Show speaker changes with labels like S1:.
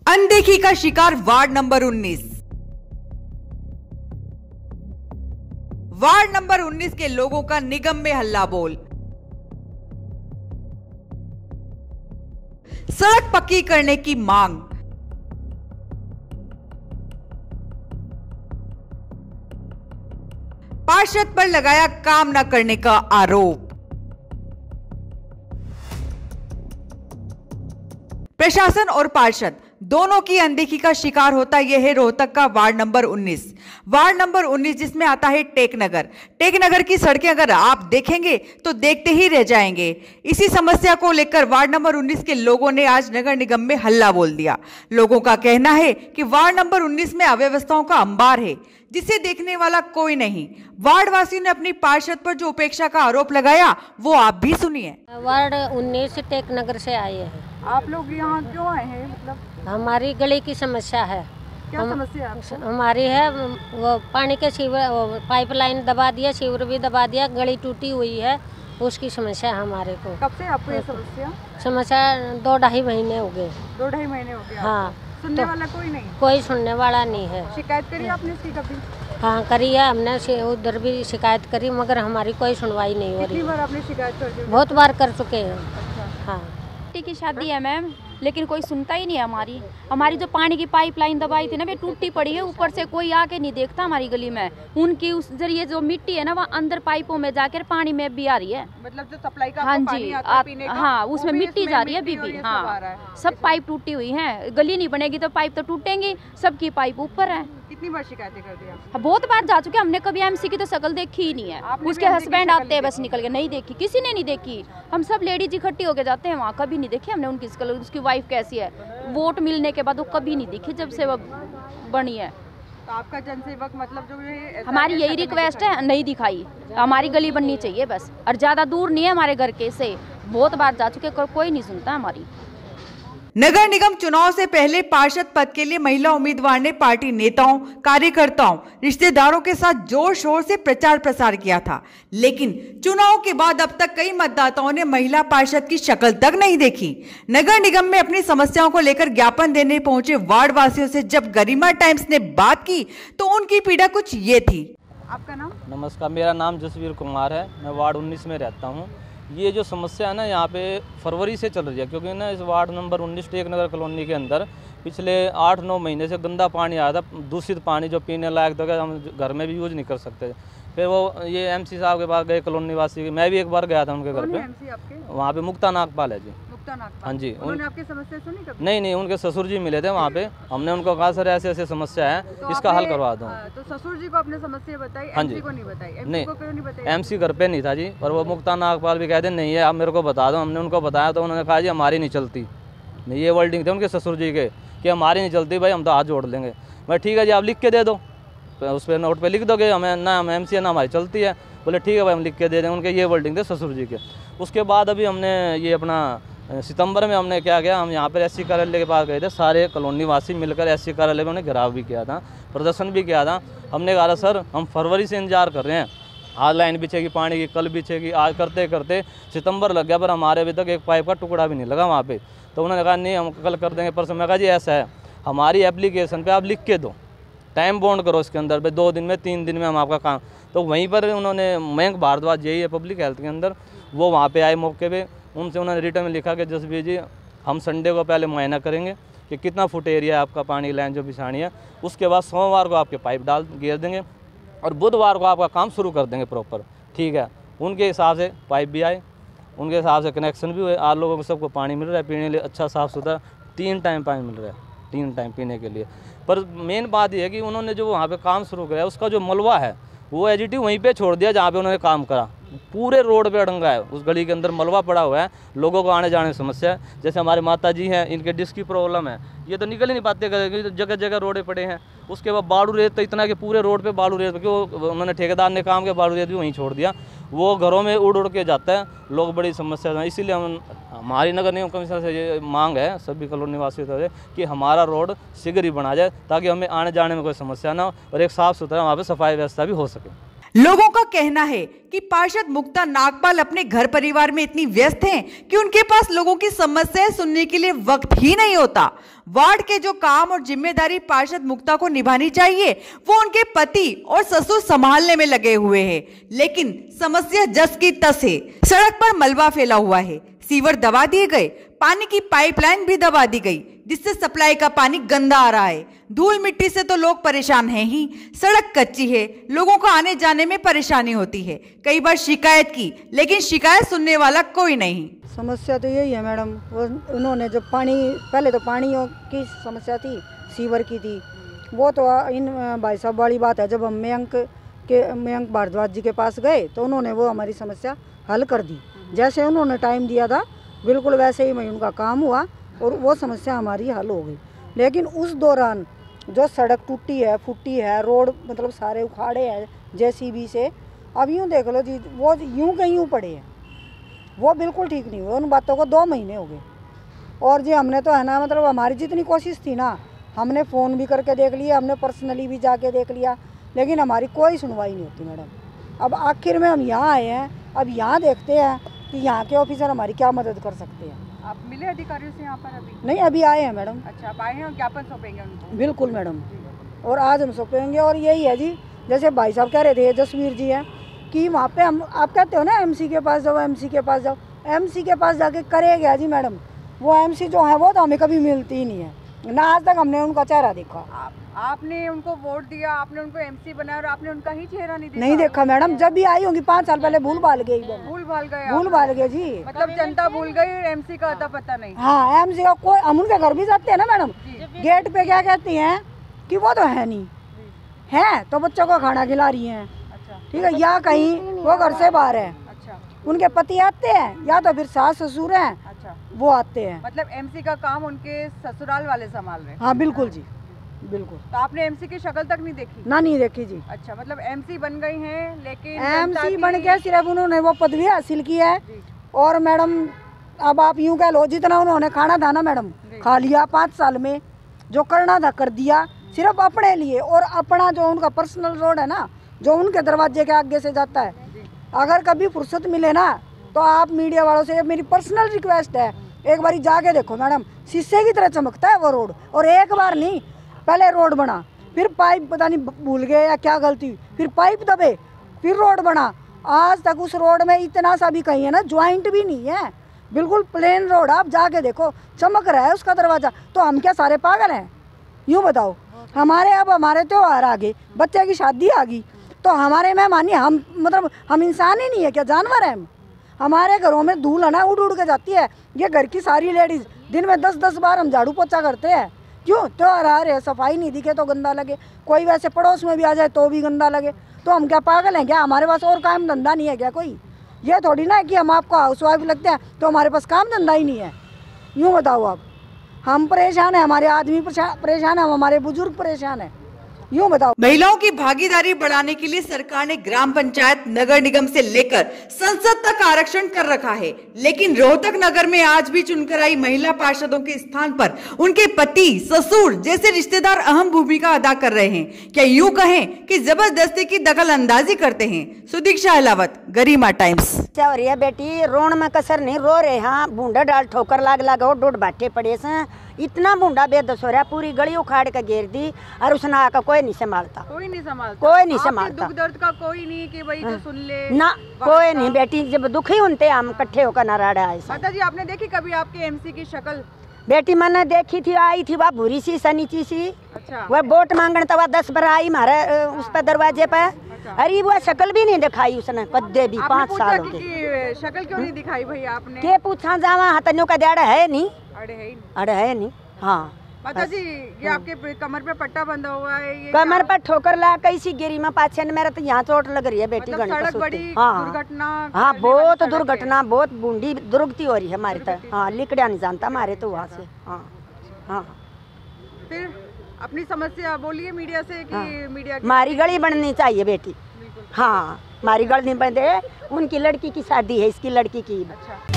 S1: अनदेखी का शिकार वार्ड नंबर 19। वार्ड नंबर 19 के लोगों का निगम में हल्ला बोल। सड़क पक्की करने की मांग। पार्षद पर लगाया काम न करने का आरोप। प्रशासन और पार्षद दोनों की अनदेखी का शिकार होता यह है रोहतक का वार्ड नंबर 19। वार्ड नंबर 19 जिसमें आता है टेकनगर। टेकनगर की सड़कें अगर आप देखेंगे तो देखते ही रह जाएंगे। इसी समस्या को लेकर वार्ड नंबर 19 के लोगों ने आज नगर निगम में हल्ला बोल दिया। लोगों का कहना है कि वार्ड नंबर 19 में अव्यवस्थाओं का अंबार है जिसे देखने वाला कोई नहीं। वार्ड वासियों ने अपनी पार्षद पर जो उपेक्षा का आरोप लगाया वो आप भी सुनिए।
S2: वार्ड 19 टेकनगर से आए हैं।
S3: आप लोग यहाँ क्यों आए हैं? मतलब
S2: हमारी गली की समस्या है।
S3: क्या समस्या है?
S2: हमारी है वो पानी के सीवर पाइपलाइन दबा दिया, सीवर भी दबा दिया, गली टूटी हुई है, उसकी समस्या है हमारे को।
S3: कब से आपको ये समस्या?
S2: समस्या 2-2.5 महीने हो गए।
S3: 2-2.5 महीने हो गए।
S2: हाँ,
S3: सुनने वाला कोई नहीं?
S2: कोई सुनने वाला नहीं है।
S3: शिकायत करी आपने इसकी कभी?
S2: हाँ करी है, हमने उधर भी शिकायत करी मगर हमारी कोई सुनवाई नहीं हो रही।
S3: कितनी बार आपने शिकायत कर दी?
S2: बहुत बार कर चुके हैं। हाँ
S4: की शादी है मैम, लेकिन कोई सुनता ही नहीं है। हमारी जो पानी की पाइपलाइन दबाई थी ना वे टूटी पड़ी है, ऊपर से कोई आके नहीं देखता हमारी गली में। उनकी उस जरिए जो मिट्टी है ना वो अंदर पाइपों में जाकर पानी में भी आ रही है।
S3: मतलब जो सप्लाई का
S4: हाँ
S3: पानी
S4: जी
S3: आता है पीने का,
S4: हाँ उसमें मिट्टी जा रही है अभी
S3: और
S4: भी।
S3: ये
S4: हाँ सब पाइप टूटी हुई हैं। गली नहीं बनेगी तो पाइप तो टूटेंगी, सबकी पाइप ऊपर है।
S3: कितनी बार शिकायतें कर दी आप?
S4: बहुत बार जा चुके, हमने कभी एमसी की तो शक्ल देखी ही नहीं है। उसके हस्बैंड आते हैं बस निकल के, नहीं देखी, किसी ने नहीं देखी। हम सब लेडीज इकट्ठी होके जाते हैं वहाँ, कभी नहीं देखी हमने उनकी शक्ल। उसकी वाइफ कैसी है, वोट मिलने के बाद वो कभी नहीं दिखी जब से वो बनी है।
S3: तो आपका जनसेवक मतलब जो है
S4: हमारी यही रिक्वेस्ट है, नहीं दिखाई, हमारी गली बननी चाहिए बस। और ज्यादा दूर नहीं है हमारे घर के से, बहुत बार जा चुके, कोई नहीं सुनता हमारी।
S1: नगर निगम चुनाव से पहले पार्षद पद के लिए महिला उम्मीदवार ने पार्टी नेताओं, कार्यकर्ताओं, रिश्तेदारों के साथ जोर शोर से प्रचार प्रसार किया था, लेकिन चुनाव के बाद अब तक कई मतदाताओं ने महिला पार्षद की शक्ल तक नहीं देखी। नगर निगम में अपनी समस्याओं को लेकर ज्ञापन देने पहुंचे वार्ड वासियों से जब गरिमा टाइम्स ने बात की तो उनकी पीड़ा कुछ ये थी।
S3: आपका नाम?
S5: नमस्कार, मेरा नाम जसवीर कुमार है, मैं वार्ड 19 में रहता हूँ। ये जो समस्या है ना यहाँ पे फरवरी से चल रही है, क्योंकि ना इस वार्ड नंबर 19 टेकनगर कॉलोनी के अंदर पिछले 8-9 महीने से गंदा पानी आया था, दूषित पानी जो पीने लायक तो हम घर में भी यूज नहीं कर सकते। फिर वो ये एमसी साहब के पास गए, कॉलोनी वासी, मैं भी एक बार गया था उनके घर पे। वहाँ पे मुक्ता नागपाल है जी।
S3: नागपाल।
S5: हाँ जी।
S3: उन्होंने आपकी समस्या सुनी कभी?
S5: नहीं, उनके ससुर जी मिले थे वहाँ पे। हमने उनको कहा सर ऐसे ऐसे समस्या है,
S3: तो
S5: इसका हल करवा दो।
S3: तो ससुर जी को आपने समस्या बताई?
S5: हाँ जी।
S3: एमसी को नहीं बताई?
S5: नहीं,
S3: को क्यों नहीं बताई?
S5: एमसी घर पे नहीं था जी, पर वो मुक्ता नागपाल भी कहते नहीं है आप मेरे को बता दो। हमने उनको बताया तो उन्होंने कहा जी हमारी नहीं चलती। ये वर्डिंग थे उनके ससुर जी के कि हमारी नहीं चलती भाई, हम तो हाथ जोड़ लेंगे। मैं ठीक है जी, आप लिख के दे दो, उस पर नोट पे लिख दोगे हमें ना हम एमसी है ना हमारी चलती है। बोले ठीक है भाई हम लिख के दे देंगे। उनके ये वर्डिंग थे ससुर जी के। उसके बाद अभी हमने ये अपना सितंबर में हमने क्या किया, हम यहाँ पर एससी कार्यालय के पास गए थे, सारे कॉलोनी वासी मिलकर एससी कार्यालय में उन्हें घेराव भी किया था, प्रदर्शन भी किया था। हमने कहा सर हम फरवरी से इंतजार कर रहे हैं, आज लाइन बिछेगी पानी की, कल बिछेगी, आज करते करते सितंबर लग गया, पर हमारे अभी तक एक पाइप का टुकड़ा भी नहीं लगा वहाँ पे। तो उन्होंने कहा नहीं हम कल कर देंगे, परसों। मैं कहा जी ऐसा है, हमारी एप्लीकेशन पे आप लिख के दो, टाइम बॉन्ड करो इसके अंदर भाई, 2 दिन में 3 दिन में हम आपका काम। तो वहीं पर उन्होंने मयंक भारद्वाज यही है पब्लिक हेल्थ के अंदर, वो वहाँ पे आए मौके पे। उनसे उन्होंने रिटर्न में लिखा कि जसवीर जी हम संडे को पहले मुआयना करेंगे कि कितना फुट एरिया है आपका पानी की लाइन जो बिछानी है, उसके बाद सोमवार को आपके पाइप घेर देंगे और बुधवार को आपका काम शुरू कर देंगे प्रॉपर। ठीक है, उनके हिसाब से पाइप भी आए, उनके हिसाब से कनेक्शन भी हुए, आप लोगों को सबको पानी मिल रहा है पीने के लिए, अच्छा साफ़ सुथरा 3 टाइम पानी मिल रहा है, 3 टाइम पीने के लिए। पर मेन बात यह है कि उन्होंने जो वहाँ पे काम शुरू किया उसका जो मलबा है वो एजिटिव वहीं पे छोड़ दिया जहाँ पे उन्होंने काम करा। पूरे रोड पे अड़ंगा है, उस गली के अंदर मलबा पड़ा हुआ है, लोगों को आने जाने की समस्या है। जैसे हमारे माता जी हैं, इनके डिस्क की प्रॉब्लम है, ये तो निकल ही नहीं पाते, क्योंकि जगह जगह रोडे पड़े हैं। उसके बाद बालू रेत तो इतना कि पूरे रोड पे बालू रेत, क्योंकि उन्होंने ठेकेदार ने काम किया, बालू रेत भी वहीं छोड़ दिया, वो घरों में उड़ उड़ के जाता है, लोग बड़ी समस्या है। इसीलिए हमारी नगर निगम कमिश्नर से ये मांग है सभी कॉलोनी वासियों से कि हमारा रोड शीघ्र ही बना जाए ताकि हमें आने जाने में कोई समस्या ना हो और एक साफ़ सुथरा वहाँ पर सफाई व्यवस्था भी हो सके।
S1: लोगों का कहना है कि पार्षद मुक्ता नागपाल अपने घर परिवार में इतनी व्यस्त हैं कि उनके पास लोगों की समस्याएं सुनने के लिए वक्त ही नहीं होता। वार्ड के जो काम और जिम्मेदारी पार्षद मुक्ता को निभानी चाहिए वो उनके पति और ससुर संभालने में लगे हुए हैं, लेकिन समस्या जस की तस है। सड़क पर मलबा फैला हुआ है, सीवर दबा दिए गए, पानी की पाइपलाइन भी दबा दी गई, जिससे सप्लाई का पानी गंदा आ रहा है। धूल मिट्टी से तो लोग परेशान हैं ही, सड़क कच्ची है, लोगों को आने जाने में परेशानी होती है। कई बार शिकायत की, लेकिन शिकायत सुनने वाला कोई नहीं।
S6: समस्या तो यही है मैडम, वो उन्होंने जब पानी, पहले तो पानियों की समस्या थी, सीवर की थी, वो तो इन भाई साहब वाली बात है। जब हम मयंक भारद्वाज जी के पास गए तो उन्होंने वो हमारी समस्या हल कर दी। जैसे उन्होंने टाइम दिया था बिल्कुल वैसे ही उनका काम हुआ और वो समस्या हमारी हल हो गई। लेकिन उस दौरान जो सड़क टूटी है, फूटी है, रोड मतलब सारे उखाड़े हैं JCB से, अब यूँ देख लो जी, वो यूँ कहीं यूँ पड़े हैं, वो बिल्कुल ठीक नहीं हुए। उन बातों को 2 महीने हो गए। और जी हमने तो है ना, मतलब हमारी जितनी कोशिश थी ना, हमने फ़ोन भी करके देख लिया, हमने पर्सनली भी जाके देख लिया, लेकिन हमारी कोई सुनवाई नहीं होती मैडम। अब आखिर में हम यहाँ आए हैं, अब यहाँ देखते हैं कि यहाँ के ऑफिसर हमारी क्या मदद कर सकते हैं।
S3: आप मिले अधिकारियों से यहाँ पर? अभी
S6: नहीं, अभी आए हैं मैडम।
S3: अच्छा, आप आए हैं और ज्ञापन सौंपेंगे उनको?
S6: बिल्कुल मैडम, और आज हम सौंपेंगे। और यही है जी, जैसे भाई साहब कह रहे थे, जसवीर जी हैं, कि वहाँ पे हम, आप कहते हो ना MC के पास जाओ, MC के पास जाओ, MC के पास जाके करे क्या जी मैडम? वो MC जो है वो तो हमें कभी मिलती ही नहीं है, ना आज तक हमने उनका चेहरा देखा।
S3: आपने उनको वोट दिया, आपने उनको MC बनाया और आपने उनका ही चेहरा
S6: नहीं देखा मैडम। जब भी आई होंगी 5 साल पहले भूल भाल गई जी,
S3: मतलब जनता भूल गई, MC का अता पता नहीं।
S6: हाँ, MC का कोई, हम उनके घर भी जाते हैं ना मैडम, गेट पे क्या कहती हैं कि वो तो है नहीं है, तो बच्चों को खाना खिला रही हैं, ठीक है, या कहीं वो घर से बाहर है, उनके पति आते हैं या तो फिर सास ससुर हैं, वो आते हैं।
S3: मतलब MC का काम उनके ससुराल वाले संभाल रहे हैं?
S6: हाँ बिल्कुल जी, बिल्कुल।
S3: तो आपने MC की शक्ल तक नहीं देखी?
S6: ना, नहीं देखी जी।
S3: अच्छा, मतलब MC बन गई हैं, लेकिन
S6: MC बन के सिर्फ उन्होंने वो पदवी हासिल की है। और मैडम अब आप यूँ कह लो, जितना उन्होंने खाना था ना मैडम, खा लिया 5 साल में, जो करना था कर दिया, सिर्फ अपने लिए। और अपना जो उनका पर्सनल रोड है ना, जो उनके दरवाजे के आगे से जाता है, अगर कभी फुर्सत मिले ना तो आप मीडिया वालों से मेरी पर्सनल रिक्वेस्ट है, एक बारी जाके देखो मैडम, शीशे की तरह चमकता है वो रोड। और एक बार नहीं, पहले रोड बना, फिर पाइप पता नहीं भूल गए या क्या गलती हुई, फिर पाइप दबे, फिर रोड बना। आज तक उस रोड में इतना सा भी कहीं है ना ज्वाइंट भी नहीं है, बिल्कुल प्लेन रोड। आप जाके देखो, चमक रहा है उसका दरवाज़ा। तो हम क्या सारे पागल हैं? यूँ बताओ, हमारे त्योहार आ गए, बच्चे की शादी आ गई, तो हमारे मेहमानी, हम मतलब हम इंसान ही नहीं है क्या, जानवर हैं हम? हमारे घरों में धूल है ना उड़ के जाती है। ये घर की सारी लेडीज़ दिन में 10-10 बार हम झाड़ू पोछा करते हैं। क्यों? त्योहार आ रहे, सफाई नहीं दिखे तो गंदा लगे, कोई वैसे पड़ोस में भी आ जाए तो भी गंदा लगे। तो हम क्या पागल हैं क्या? हमारे पास और काम धंधा नहीं है क्या कोई? ये थोड़ी ना है कि हम आपको हाउसवाइफ लगते हैं तो हमारे पास काम धंधा ही नहीं है। यूँ बताओ आप, हम परेशान हैं, हमारे आदमी परेशान है, हमारे बुजुर्ग परेशान है। यूँ बताओ।
S1: महिलाओं की भागीदारी बढ़ाने के लिए सरकार ने ग्राम पंचायत, नगर निगम से लेकर संसद तक आरक्षण कर रखा है, लेकिन रोहतक नगर में आज भी चुनकर आई महिला पार्षदों के स्थान पर उनके पति, ससुर जैसे रिश्तेदार अहम भूमिका अदा कर रहे हैं। क्या यूँ कहें कि जबरदस्ती की दखल अंदाजी करते हैं? सुदीक्षा अहलावत, गरिमा टाइम्स।
S7: क्या हो रही है बेटी? रोण में कसर नहीं, रो रहे हाँ, बूंदा डाल ठोकर लाग हो, डोड बाटे पड़े से, इतना बूंदा बेदस हो रहा, पूरी गली उखाड़ के घेर दी और उसने आकर कोई नहीं संभालता,
S3: कोई नहीं
S7: संभालता।
S3: दुख दर्द का कोई नहीं कि भाई जो सुन ले
S7: ना, कोई नहीं बेटी। जब दुखी होते हम इकट्ठे होकर नाराड़ा है।
S3: माता जी, आपने देखी कभी आपके MC की शक्ल?
S7: बेटी मैंने देखी थी, आई थी वह भूरी सी सनीची सी।
S3: अच्छा।
S7: वह वोट मांगने तो वह 10 बार आई हमारे उस पर दरवाजे पे। अरे वो शक्ल भी नहीं दिखाई उसने कद्दे भी 5 साल हो गए।
S3: शक्ल क्यों नहीं दिखाई भाई आपने?
S7: के पूछा जावा हतन्यों का दाड़ा है नहीं,
S3: अड़े है नहीं।
S7: हाँ
S3: माता जी, ये आपके कमर पे पट्टा बंधा हुआ है, ये
S7: कमर पर ठोकर ला कैसी गिरी में पाछे मेरा तो यहाँ चोट लग रही है बेटी।
S3: मतलब सड़क बड़ी दुर्घटना?
S7: हाँ बहुत दुर्घटना, बहुत बूंदी दुर्गति हो रही है हमारी तो। हाँ लिकड़ा नहीं जानता हमारे तो वहाँ से। हाँ हाँ।
S3: फिर अपनी समस्या बोलिए मीडिया से कि मीडिया
S7: हमारी गली बननी चाहिए बेटी। हाँ हमारी गली नहीं बन दे, उनकी लड़की की शादी है, इसकी लड़की की।
S3: अच्छा।